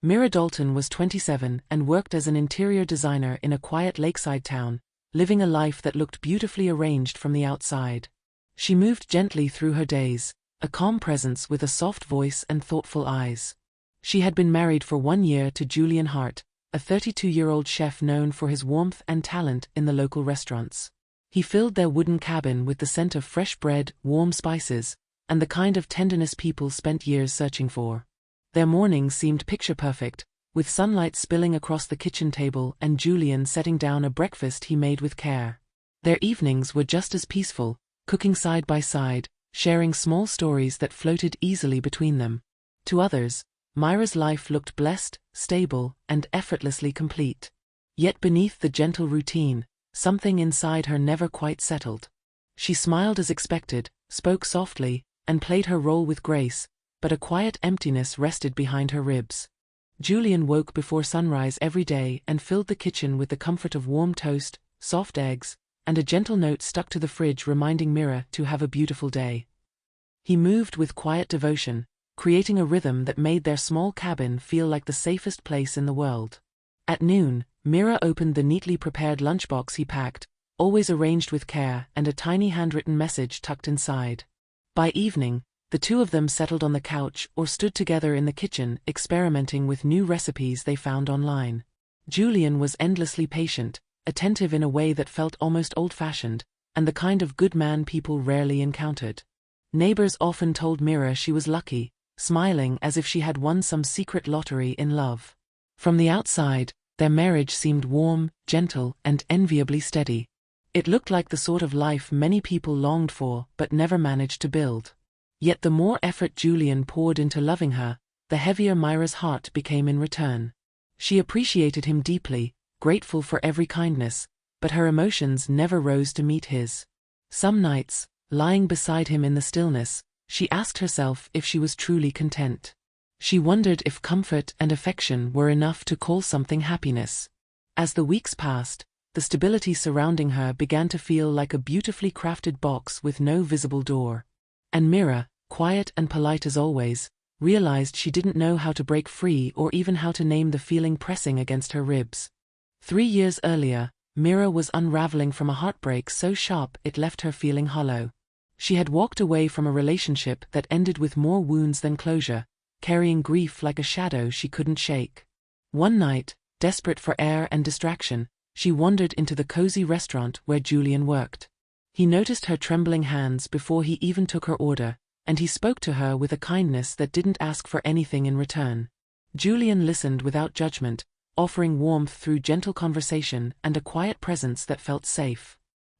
Mira Dalton was 27 and worked as an interior designer in a quiet lakeside town, living a life that looked beautifully arranged from the outside. She moved gently through her days, a calm presence with a soft voice and thoughtful eyes. She had been married for 1 year to Julian Hart, a 32-year-old chef known for his warmth and talent in the local restaurants. He filled their wooden cabin with the scent of fresh bread, warm spices, and the kind of tenderness people spent years searching for. Their mornings seemed picture-perfect, with sunlight spilling across the kitchen table and Julian setting down a breakfast he made with care. Their evenings were just as peaceful, cooking side by side, sharing small stories that floated easily between them. To others, Mira's life looked blessed, stable, and effortlessly complete. Yet beneath the gentle routine, something inside her never quite settled. She smiled as expected, spoke softly, and played her role with grace, but a quiet emptiness rested behind her ribs. Julian woke before sunrise every day and filled the kitchen with the comfort of warm toast, soft eggs, and a gentle note stuck to the fridge reminding Mira to have a beautiful day. He moved with quiet devotion, creating a rhythm that made their small cabin feel like the safest place in the world. At noon, Mira opened the neatly prepared lunchbox he packed, always arranged with care and a tiny handwritten message tucked inside. By evening, the two of them settled on the couch or stood together in the kitchen experimenting with new recipes they found online. Julian was endlessly patient, attentive in a way that felt almost old-fashioned, and the kind of good man people rarely encountered. Neighbors often told Mira she was lucky, smiling as if she had won some secret lottery in love. From the outside, their marriage seemed warm, gentle, and enviably steady. It looked like the sort of life many people longed for but never managed to build. Yet the more effort Julian poured into loving her, the heavier Mira's heart became in return. She appreciated him deeply, grateful for every kindness, but her emotions never rose to meet his. Some nights, lying beside him in the stillness, she asked herself if she was truly content. She wondered if comfort and affection were enough to call something happiness. As the weeks passed, the stability surrounding her began to feel like a beautifully crafted box with no visible door. And Mira, quiet and polite as always, realized she didn't know how to break free or even how to name the feeling pressing against her ribs. 3 years earlier, Mira was unraveling from a heartbreak so sharp it left her feeling hollow. She had walked away from a relationship that ended with more wounds than closure, carrying grief like a shadow she couldn't shake. One night, desperate for air and distraction, she wandered into the cozy restaurant where Julian worked. He noticed her trembling hands before he even took her order, and he spoke to her with a kindness that didn't ask for anything in return. Julian listened without judgment, offering warmth through gentle conversation and a quiet presence that felt safe.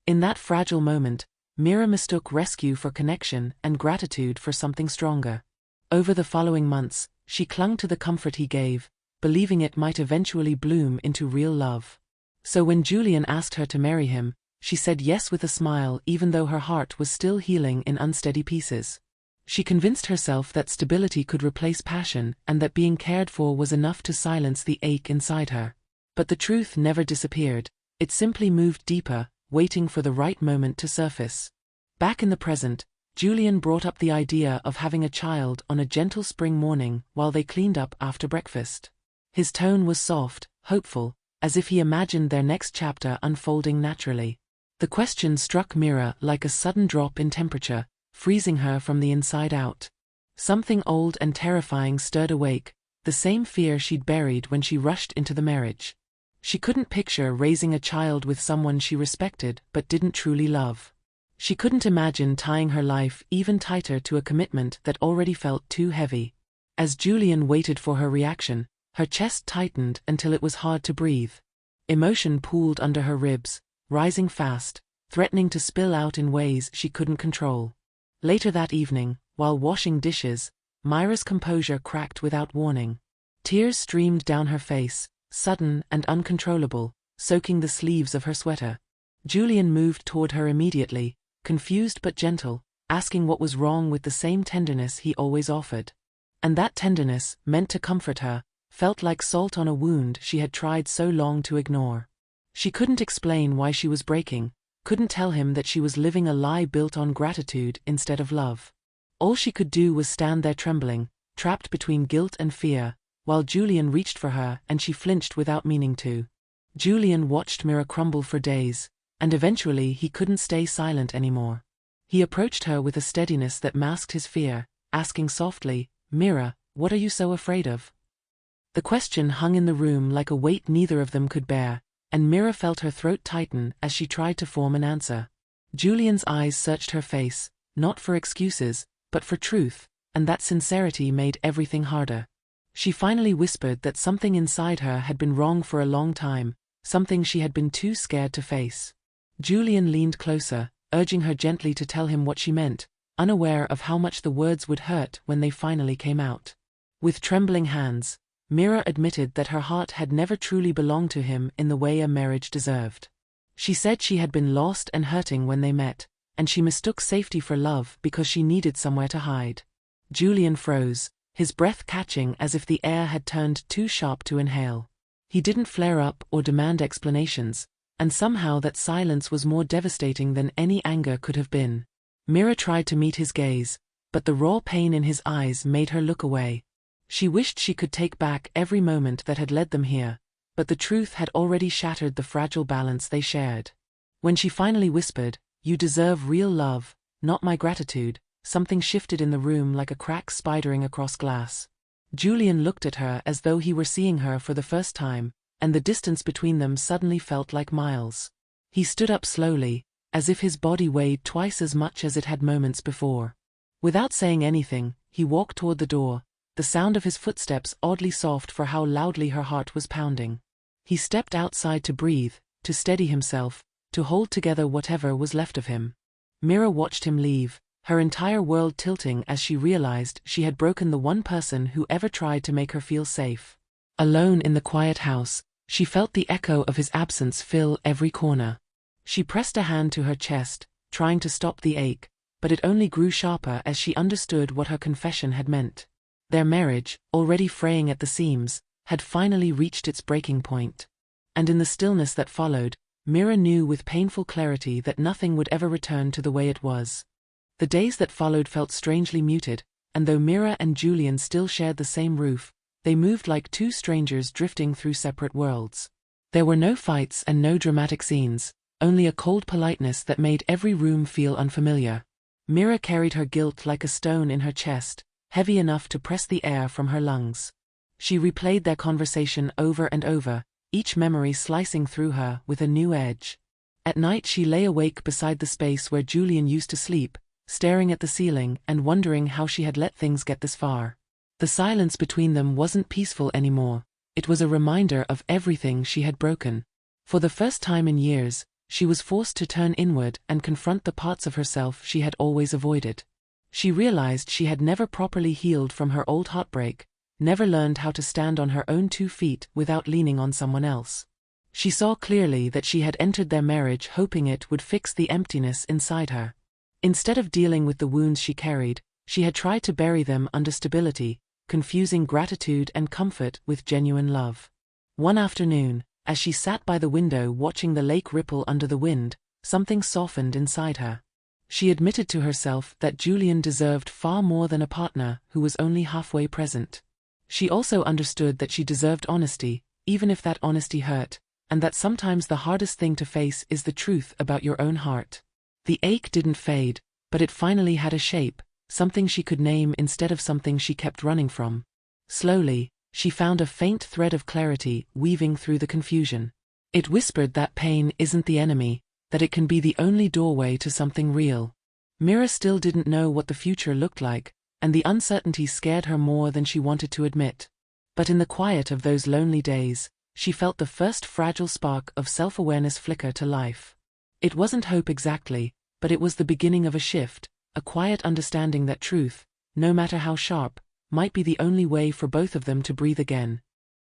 In that fragile moment, Mira mistook rescue for connection and gratitude for something stronger. Over the following months, she clung to the comfort he gave, believing it might eventually bloom into real love. So when Julian asked her to marry him, she said yes with a smile even though her heart was still healing in unsteady pieces. She convinced herself that stability could replace passion and that being cared for was enough to silence the ache inside her. But the truth never disappeared, it simply moved deeper, waiting for the right moment to surface. Back in the present, Julian brought up the idea of having a child on a gentle spring morning while they cleaned up after breakfast. His tone was soft, hopeful, as if he imagined their next chapter unfolding naturally. The question struck Mira like a sudden drop in temperature, freezing her from the inside out. Something old and terrifying stirred awake, the same fear she'd buried when she rushed into the marriage. She couldn't picture raising a child with someone she respected but didn't truly love. She couldn't imagine tying her life even tighter to a commitment that already felt too heavy. As Julian waited for her reaction, her chest tightened until it was hard to breathe. Emotion pooled under her ribs, rising fast, threatening to spill out in ways she couldn't control. Later that evening, while washing dishes, Mira's composure cracked without warning. Tears streamed down her face, sudden and uncontrollable, soaking the sleeves of her sweater. Julian moved toward her immediately, confused but gentle, asking what was wrong with the same tenderness he always offered. And that tenderness, meant to comfort her, felt like salt on a wound she had tried so long to ignore. She couldn't explain why she was breaking, couldn't tell him that she was living a lie built on gratitude instead of love. All she could do was stand there trembling, trapped between guilt and fear, while Julian reached for her and she flinched without meaning to. Julian watched Mira crumble for days, and eventually he couldn't stay silent anymore. He approached her with a steadiness that masked his fear, asking softly, "Mira, what are you so afraid of?" The question hung in the room like a weight neither of them could bear, and Mira felt her throat tighten as she tried to form an answer. Julian's eyes searched her face, not for excuses, but for truth, and that sincerity made everything harder. She finally whispered that something inside her had been wrong for a long time, something she had been too scared to face. Julian leaned closer, urging her gently to tell him what she meant, unaware of how much the words would hurt when they finally came out. With trembling hands, Mira admitted that her heart had never truly belonged to him in the way a marriage deserved. She said she had been lost and hurting when they met, and she mistook safety for love because she needed somewhere to hide. Julian froze, his breath catching as if the air had turned too sharp to inhale. He didn't flare up or demand explanations, and somehow that silence was more devastating than any anger could have been. Mira tried to meet his gaze, but the raw pain in his eyes made her look away. She wished she could take back every moment that had led them here, but the truth had already shattered the fragile balance they shared. When she finally whispered, "You deserve real love, not my gratitude," something shifted in the room like a crack spidering across glass. Julian looked at her as though he were seeing her for the first time, and the distance between them suddenly felt like miles. He stood up slowly, as if his body weighed twice as much as it had moments before. Without saying anything, he walked toward the door, the sound of his footsteps oddly soft for how loudly her heart was pounding. He stepped outside to breathe, to steady himself, to hold together whatever was left of him. Mira watched him leave, her entire world tilting as she realized she had broken the one person who ever tried to make her feel safe. Alone in the quiet house, she felt the echo of his absence fill every corner. She pressed a hand to her chest, trying to stop the ache, but it only grew sharper as she understood what her confession had meant. Their marriage, already fraying at the seams, had finally reached its breaking point. And in the stillness that followed, Mira knew with painful clarity that nothing would ever return to the way it was. The days that followed felt strangely muted, and though Mira and Julian still shared the same roof, they moved like two strangers drifting through separate worlds. There were no fights and no dramatic scenes, only a cold politeness that made every room feel unfamiliar. Mira carried her guilt like a stone in her chest, heavy enough to press the air from her lungs. She replayed their conversation over and over, each memory slicing through her with a new edge. At night she lay awake beside the space where Julian used to sleep, staring at the ceiling and wondering how she had let things get this far. The silence between them wasn't peaceful anymore, it was a reminder of everything she had broken. For the first time in years, she was forced to turn inward and confront the parts of herself she had always avoided. She realized she had never properly healed from her old heartbreak, never learned how to stand on her own 2 feet without leaning on someone else. She saw clearly that she had entered their marriage hoping it would fix the emptiness inside her. Instead of dealing with the wounds she carried, she had tried to bury them under stability, confusing gratitude and comfort with genuine love. One afternoon, as she sat by the window watching the lake ripple under the wind, something softened inside her. She admitted to herself that Julian deserved far more than a partner who was only halfway present. She also understood that she deserved honesty, even if that honesty hurt, and that sometimes the hardest thing to face is the truth about your own heart. The ache didn't fade, but it finally had a shape, something she could name instead of something she kept running from. Slowly, she found a faint thread of clarity weaving through the confusion. It whispered that pain isn't the enemy, that it can be the only doorway to something real. Mira still didn't know what the future looked like, and the uncertainty scared her more than she wanted to admit. But in the quiet of those lonely days, she felt the first fragile spark of self-awareness flicker to life. It wasn't hope exactly, but it was the beginning of a shift, a quiet understanding that truth, no matter how sharp, might be the only way for both of them to breathe again.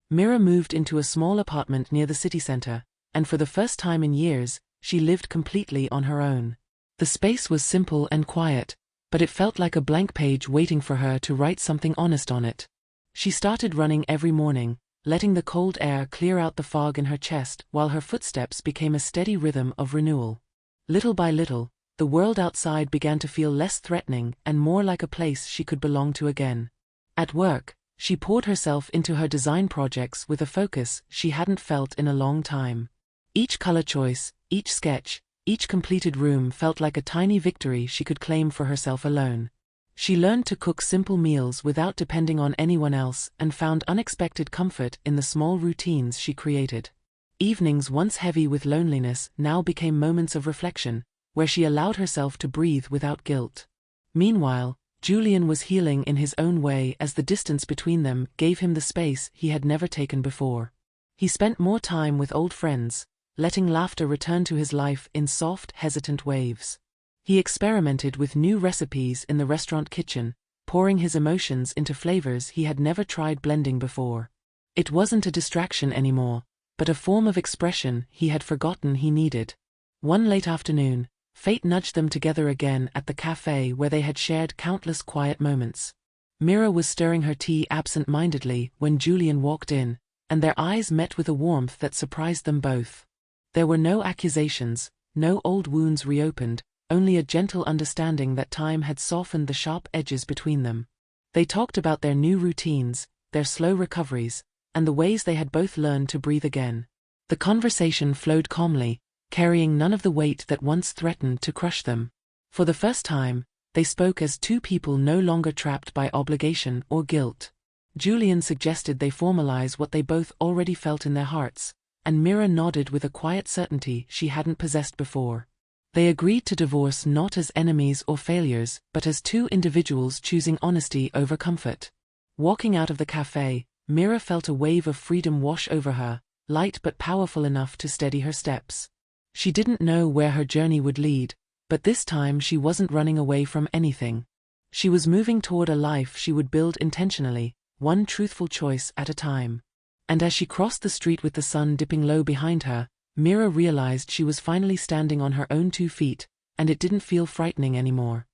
Mira moved into a small apartment near the city center, and for the first time in years, she lived completely on her own. The space was simple and quiet, but it felt like a blank page waiting for her to write something honest on it. She started running every morning, letting the cold air clear out the fog in her chest while her footsteps became a steady rhythm of renewal. Little by little, the world outside began to feel less threatening and more like a place she could belong to again. At work, She poured herself into her design projects with a focus she hadn't felt in a long time. Each color choice, each sketch, each completed room felt like a tiny victory she could claim for herself alone. She learned to cook simple meals without depending on anyone else and found unexpected comfort in the small routines she created. Evenings once heavy with loneliness now became moments of reflection, where she allowed herself to breathe without guilt. Meanwhile, Julian was healing in his own way as the distance between them gave him the space he had never taken before. He spent more time with old friends, letting laughter return to his life in soft, hesitant waves. He experimented with new recipes in the restaurant kitchen, pouring his emotions into flavors he had never tried blending before. It wasn't a distraction anymore, but a form of expression he had forgotten he needed. One late afternoon, fate nudged them together again at the cafe where they had shared countless quiet moments. Mira was stirring her tea absent-mindedly when Julian walked in, and their eyes met with a warmth that surprised them both. There were no accusations, no old wounds reopened, only a gentle understanding that time had softened the sharp edges between them. They talked about their new routines, their slow recoveries, and the ways they had both learned to breathe again. The conversation flowed calmly, carrying none of the weight that once threatened to crush them. For the first time, they spoke as two people no longer trapped by obligation or guilt. Julian suggested they formalize what they both already felt in their hearts, and Mira nodded with a quiet certainty she hadn't possessed before. They agreed to divorce not as enemies or failures, but as two individuals choosing honesty over comfort. Walking out of the cafe, Mira felt a wave of freedom wash over her, light but powerful enough to steady her steps. She didn't know where her journey would lead, but this time she wasn't running away from anything. She was moving toward a life she would build intentionally, one truthful choice at a time. And as she crossed the street with the sun dipping low behind her, Mira realized she was finally standing on her own 2 feet, and it didn't feel frightening anymore.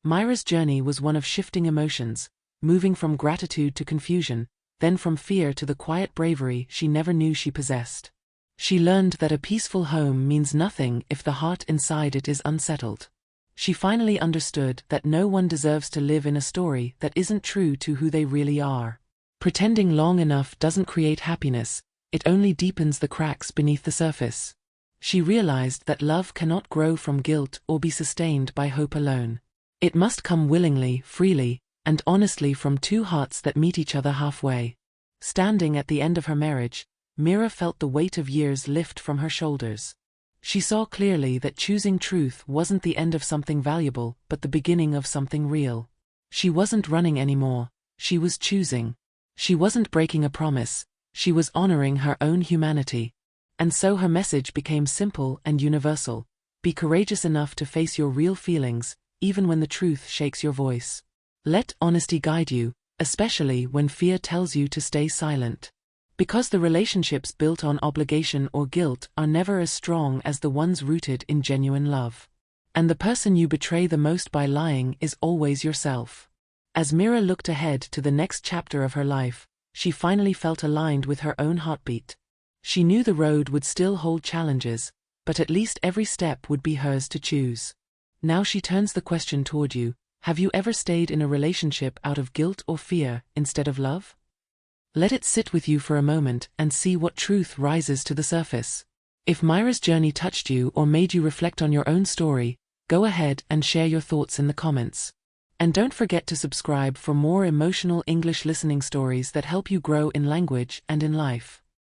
Mira's journey was one of shifting emotions, moving from gratitude to confusion, then from fear to the quiet bravery she never knew she possessed. She learned that a peaceful home means nothing if the heart inside it is unsettled. She finally understood that no one deserves to live in a story that isn't true to who they really are. Pretending long enough doesn't create happiness, it only deepens the cracks beneath the surface. She realized that love cannot grow from guilt or be sustained by hope alone. It must come willingly, freely, and honestly from two hearts that meet each other halfway. Standing at the end of her marriage, Mira felt the weight of years lift from her shoulders. She saw clearly that choosing truth wasn't the end of something valuable, but the beginning of something real. She wasn't running anymore, she was choosing. She wasn't breaking a promise, she was honoring her own humanity. And so her message became simple and universal: be courageous enough to face your real feelings, even when the truth shakes your voice. Let honesty guide you, especially when fear tells you to stay silent. Because the relationships built on obligation or guilt are never as strong as the ones rooted in genuine love. And the person you betray the most by lying is always yourself. As Mira looked ahead to the next chapter of her life, she finally felt aligned with her own heartbeat. She knew the road would still hold challenges, but at least every step would be hers to choose. Now she turns the question toward you: have you ever stayed in a relationship out of guilt or fear instead of love? Let it sit with you for a moment and see what truth rises to the surface. If Mira's journey touched you or made you reflect on your own story, go ahead and share your thoughts in the comments. And don't forget to subscribe for more emotional English listening stories that help you grow in language and in life.